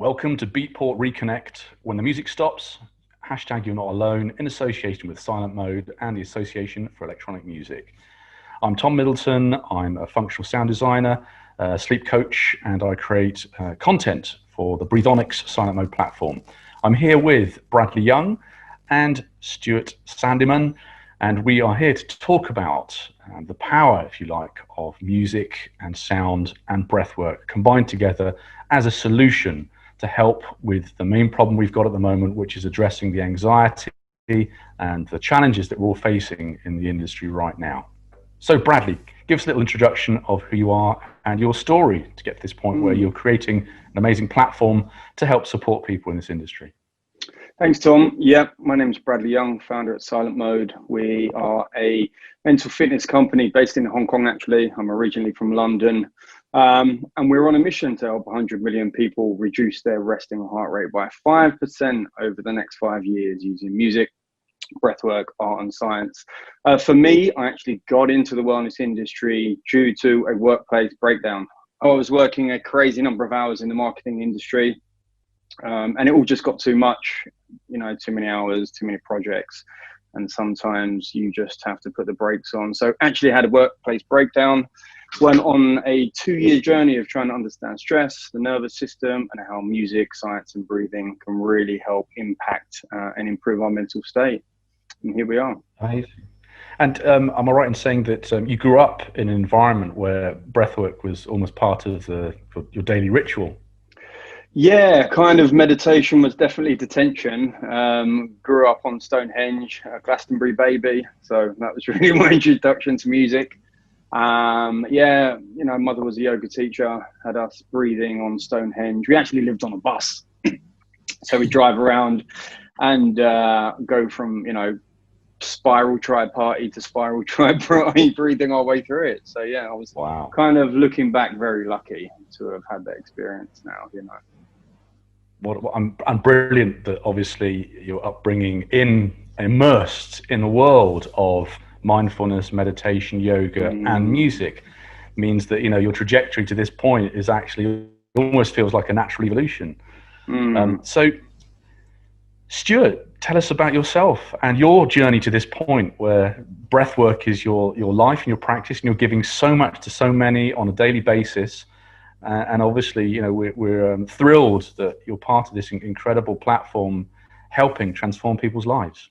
Welcome to Beatport ReConnect. When the music stops, hashtag you're not alone, in association with Silent Mode and the Association for Electronic Music. I'm Tom Middleton. I'm a functional sound designer, sleep coach, and I create content for the Breathonics Silent Mode platform. I'm here with Bradley Young and Stuart Sandeman, and we are here to talk about the power, if you like, of music and sound and breathwork combined together as a solution to help with the main problem we've got at the moment, which is addressing the anxiety and the challenges that we're all facing in the industry right now. So Bradley, give us a little introduction of who you are and your story to get to this point where you're creating an amazing platform to help support people in this industry. Thanks, Tom. Yeah, my name is Bradley Young, founder at Silent Mode. We are a mental fitness company based in Hong Kong, actually. I'm originally from London. And we're on a mission to help 100 million people reduce their resting heart rate by 5% over the next 5 years using music, breathwork, art and science. For me, I actually got into the wellness industry due to a workplace breakdown. I was working a crazy number of hours in the marketing industry. And it all just got too much, too many hours, too many projects. And sometimes you just have to put the brakes on. So actually had a workplace breakdown, went on a 2-year journey of trying to understand stress, the nervous system, and how music, science, and breathing can really help impact and improve our mental state. And here we are. Amazing. And am I right in saying that you grew up in an environment where breathwork was almost part of your daily ritual? Yeah, kind of meditation was definitely detention. Grew up on Stonehenge, a Glastonbury baby. So that was really my introduction to music. Mother was a yoga teacher, had us breathing on Stonehenge. We actually lived on a bus. So we drive around and go from, spiral tripartite to spiral tripartite, breathing our way through it. So yeah, I was kind of looking back very lucky to have had that experience now, I'm brilliant that obviously your upbringing immersed in the world of mindfulness, meditation, yoga, and music means that your trajectory to this point is actually almost feels like a natural evolution. So, Stuart, tell us about yourself and your journey to this point where breathwork is your life and your practice, and you're giving so much to so many on a daily basis. And obviously, we're thrilled that you're part of this incredible platform helping transform people's lives.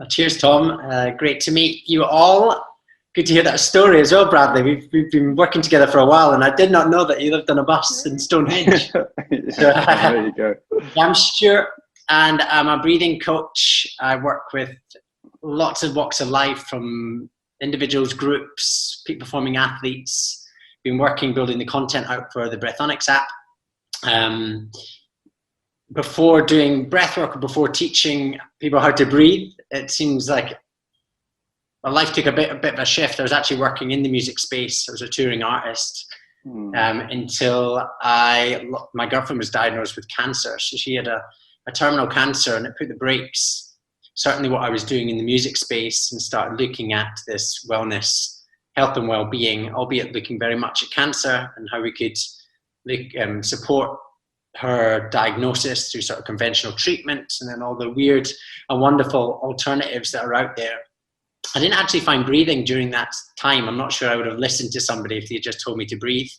Cheers, Tom. Great to meet you all. Good to hear that story as well, Bradley. We've been working together for a while, and I did not know that you lived on a bus in Stonehenge. There you go. I'm Stuart, and I'm a breathing coach. I work with lots of walks of life, from individuals, groups, peak performing athletes. Been working, building the content out for the Breathonics app. Before doing breathwork, or before teaching people how to breathe, it seems like my life took a bit of a shift. I was actually working in the music space. I was a touring artist until my girlfriend was diagnosed with cancer. So she had a terminal cancer, and it put the brakes, certainly what I was doing in the music space, and started looking at this wellness, health and well-being, albeit looking very much at cancer and how we could support her diagnosis through sort of conventional treatments and then all the weird and wonderful alternatives that are out there. I didn't actually find breathing during that time. I'm not sure I would have listened to somebody if they had just told me to breathe.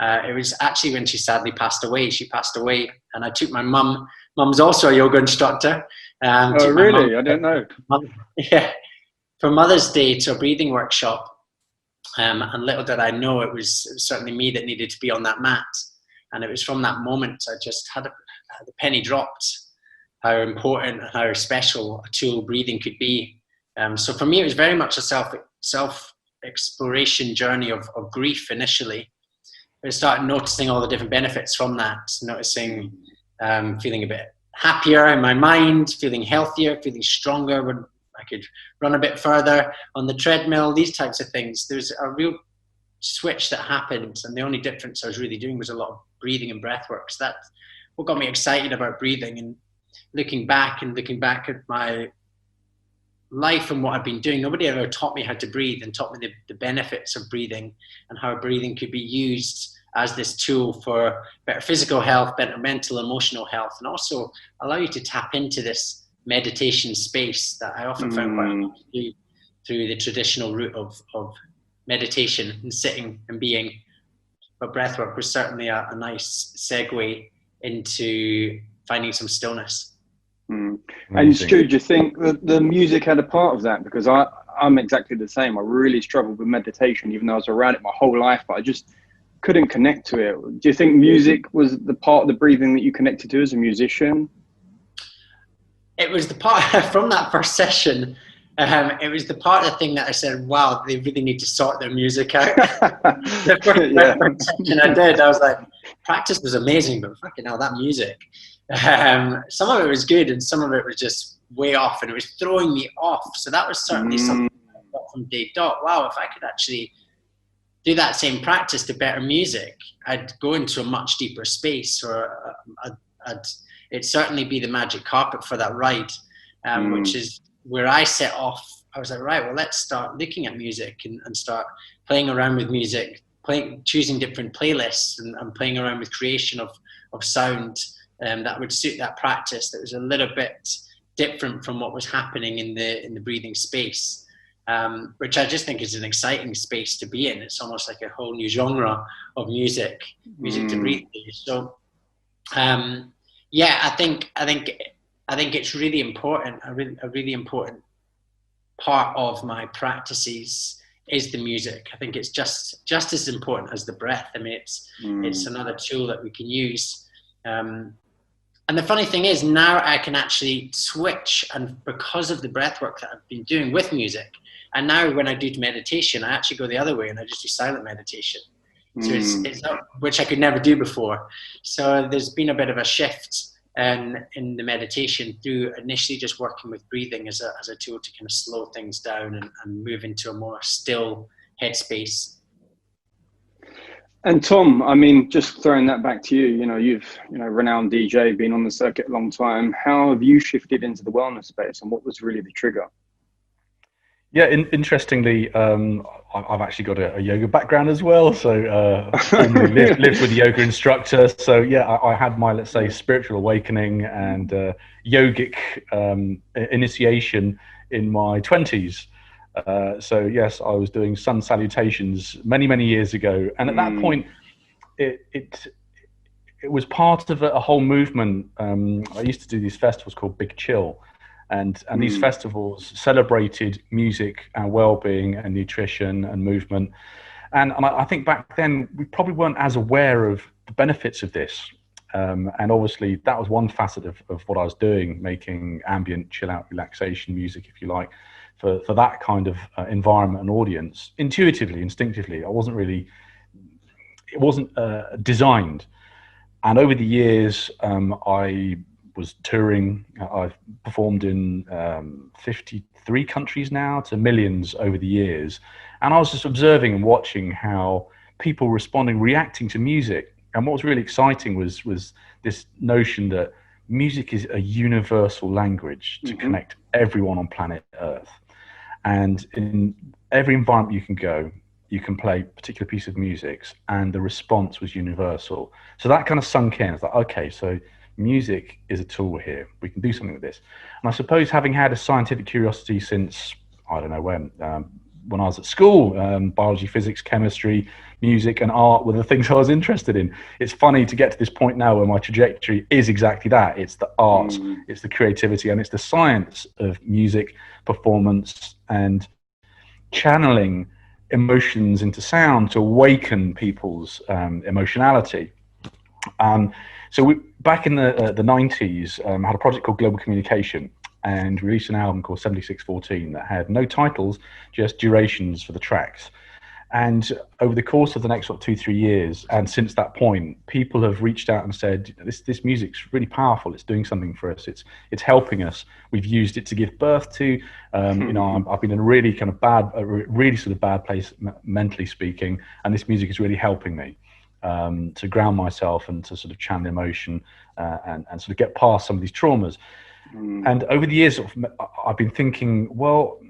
It was actually when she sadly passed away. She passed away, and I took my mum. Mum's also a yoga instructor. Oh, really? I didn't know. Yeah. For Mother's Day to a breathing workshop. And little did I know it was certainly me that needed to be on that mat. And it was from that moment I just had the penny dropped, how important and how special a tool breathing could be. So for me, it was very much a self-exploration journey of grief initially. I started noticing all the different benefits from that, noticing feeling a bit happier in my mind, feeling healthier, feeling stronger when I could run a bit further on the treadmill, these types of things. There's a real switch that happened, and the only difference I was really doing was a lot of breathing and breath work. So that's what got me excited about breathing, and looking back at my life and what I've been doing. Nobody ever taught me how to breathe and taught me the benefits of breathing and how breathing could be used as this tool for better physical health, better mental, emotional health, and also allow you to tap into this meditation space that I often found quite hard to do through the traditional route of meditation and sitting and being. But breathwork was certainly a nice segue into finding some stillness. And Stu, do you think that the music had a part of that? Because I'm exactly the same. I really struggled with meditation, even though I was around it my whole life, but I just couldn't connect to it. Do you think music was the part of the breathing that you connected to as a musician? It was the part from that first session. It was the part of the thing that I said, wow, they really need to sort their music out. The first session I did, I was like, practice was amazing, but fucking hell, that music. Some of it was good and some of it was just way off, and it was throwing me off. So that was certainly something I got from Dave Dot. Wow, if I could actually do that same practice to better music, I'd go into a much deeper space, or it'd certainly be the magic carpet for that ride, which is where I set off. I was like, right, well, let's start looking at music and start playing around with music, choosing different playlists and playing around with creation of sound that would suit that practice, that was a little bit different from what was happening in the breathing space, which I just think is an exciting space to be in. It's almost like a whole new genre of music to breathe to. So yeah, I think it's really important. A really important part of my practices is the music. I think it's just as important as the breath. I mean, it's another tool that we can use. And the funny thing is, now I can actually switch, and because of the breath work that I've been doing with music, and now when I do meditation, I actually go the other way and I just do silent meditation. So it's not, which I could never do before. So there's been a bit of a shift in the meditation through initially just working with breathing as a tool to kind of slow things down and move into a more still headspace. And Tom, I mean, just throwing that back to you, you've renowned DJ, been on the circuit a long time. How have you shifted into the wellness space, and what was really the trigger? Yeah, interestingly, I've actually got a yoga background as well. So formerly lived with a yoga instructor. So yeah, I had my, let's say, spiritual awakening and yogic initiation in my 20s. So yes, I was doing sun salutations many years ago, and at that point, it was part of a whole movement. I used to do these festivals called Big Chill, and these festivals celebrated music and well-being and nutrition and movement. And I think back then we probably weren't as aware of the benefits of this. And obviously that was one facet of what I was doing, making ambient, chill out, relaxation music, if you like, for that kind of environment and audience, intuitively, instinctively. It wasn't designed. And over the years, I was touring. I've performed in 53 countries now, to millions over the years. And I was just observing and watching how people responding, reacting to music. And what was really exciting was this notion that music is a universal language to connect everyone on planet Earth. And in every environment you can go, you can play a particular piece of music, and the response was universal. So that kind of sunk in. It's like, okay, so music is a tool here. We can do something with this. And I suppose, having had a scientific curiosity since, I don't know when I was at school, biology, physics, chemistry, music and art were the things I was interested in. It's funny to get to this point now where my trajectory is exactly that. It's the art, it's the creativity, and it's the science of music, performance, and channeling emotions into sound to awaken people's emotionality. So we, back in the 90s, had a project called Global Communication, and released an album called 7614 that had no titles, just durations for the tracks. And over the course of the next 2-3 years, and since that point, people have reached out and said, this music's really powerful. It's doing something for us. It's helping us. We've used it to give birth to. I've been in a really kind of bad place mentally speaking, and this music is really helping me to ground myself and to sort of channel emotion and sort of get past some of these traumas. And over the years, I've been thinking, well,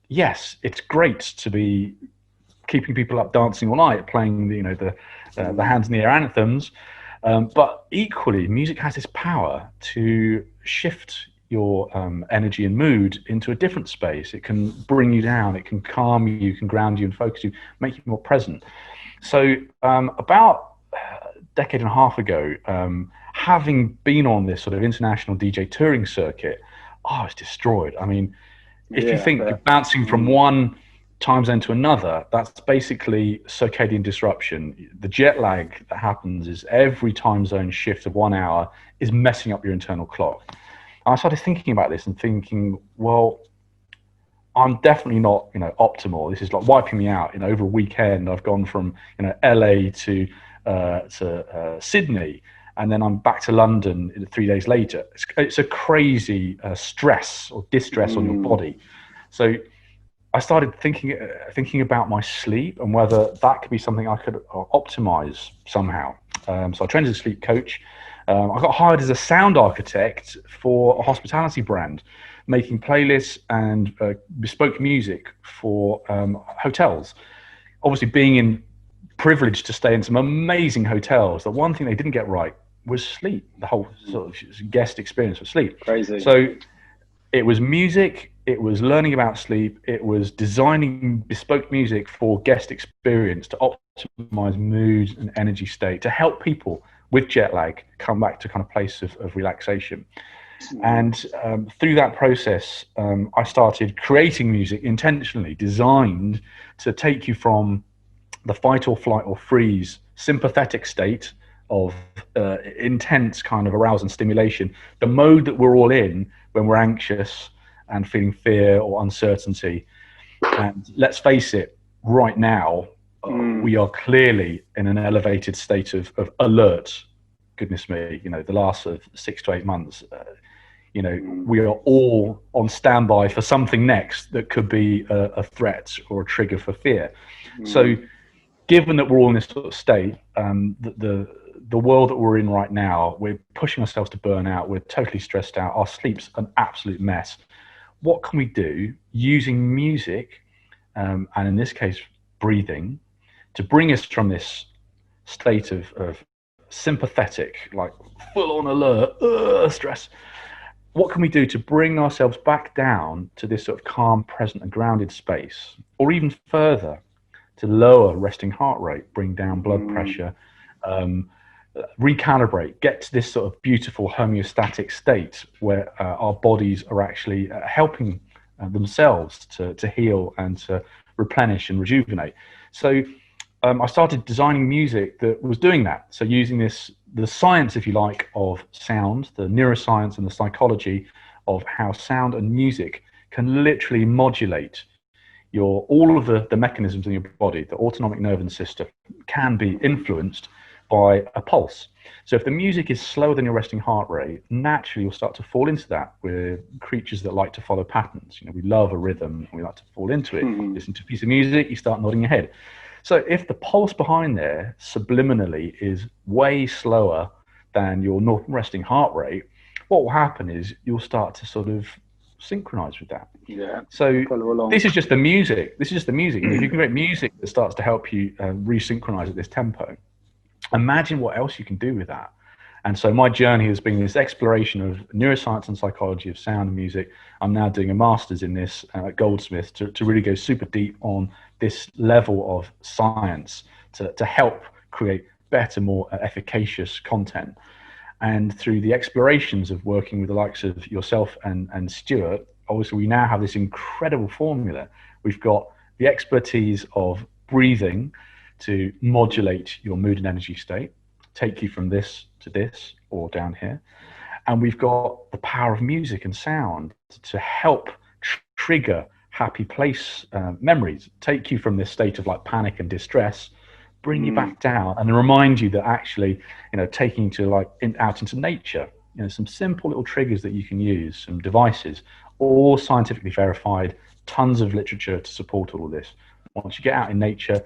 yes, it's great to be keeping people up dancing all night, playing the the hands in the air anthems. But equally, music has this power to shift your energy and mood into a different space. It can bring you down, it can calm you, can ground you and focus you, make you more present. So about a decade and a half ago, having been on this sort of international DJ touring circuit, I was destroyed. I mean, if you think you're bouncing from one time zone to another, that's basically circadian disruption. The jet lag that happens is every time zone shift of 1 hour is messing up your internal clock. And I started thinking about this and thinking, well, I'm definitely not, optimal. This is like wiping me out. Over a weekend, I've gone from, LA to Sydney, and then I'm back to London 3 days later. It's a crazy stress or distress on your body. So I started thinking about my sleep and whether that could be something I could optimize somehow. So I trained as a sleep coach. I got hired as a sound architect for a hospitality brand, making playlists and bespoke music for hotels. Obviously, being privileged to stay in some amazing hotels, the one thing they didn't get right was sleep. The whole sort of guest experience was sleep. Crazy. So it was music, it was learning about sleep, it was designing bespoke music for guest experience to optimize mood and energy state, to help people with jet lag come back to kind of place of relaxation. And through that process, I started creating music intentionally designed to take you from the fight or flight or freeze sympathetic state of intense kind of arousal and stimulation, the mode that we're all in when we're anxious and feeling fear or uncertainty. And let's face it, right now, we are clearly in an elevated state of alert. Goodness me, the last 6 to 8 months, we are all on standby for something next that could be a threat or a trigger for fear. So given that we're all in this sort of state, the world that we're in right now, we're pushing ourselves to burn out. We're totally stressed out. Our sleep's an absolute mess. What can we do using music, and in this case, breathing, to bring us from this state of sympathetic, like full-on alert, stress? What can we do to bring ourselves back down to this sort of calm, present, and grounded space, or even further, to lower resting heart rate, bring down blood pressure, recalibrate, get to this sort of beautiful homeostatic state where our bodies are actually helping themselves to heal and to replenish and rejuvenate. So I started designing music that was doing that. So using the science, if you like, of sound, the neuroscience and the psychology of how sound and music can literally modulate all of the mechanisms in your body. The autonomic nervous system can be influenced by a pulse. So if the music is slower than your resting heart rate, naturally you'll start to fall into that. We're creatures that like to follow patterns. We love a rhythm and we like to fall into it. Listen to a piece of music, you start nodding your head. So if the pulse behind there subliminally is way slower than your normal resting heart rate, what will happen is you'll start to sort of synchronize with that. Yeah. So this is just the music. If you can create music that starts to help you resynchronize at this tempo, imagine what else you can do with that. And so my journey has been this exploration of neuroscience and psychology of sound and music. I'm now doing a master's in this at Goldsmiths to really go super deep on this level of science to help create better, more efficacious content. And through the explorations of working with the likes of yourself and Stuart, obviously we now have this incredible formula. We've got the expertise of breathing to modulate your mood and energy state, take you from this to this or down here. And we've got the power of music and sound to help trigger happy place memories, take you from this state of like panic and distress, bring you back down and remind you that actually, taking you to out into nature, some simple little triggers that you can use, some devices, all scientifically verified, tons of literature to support all of this. Once you get out in nature,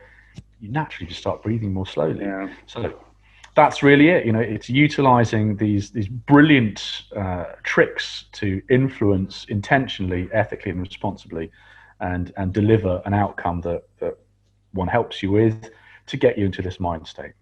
you naturally just start breathing more slowly. Yeah. So that's really it. It's utilizing these brilliant tricks to influence intentionally, ethically, and responsibly, and deliver an outcome that one helps you with to get you into this mind state.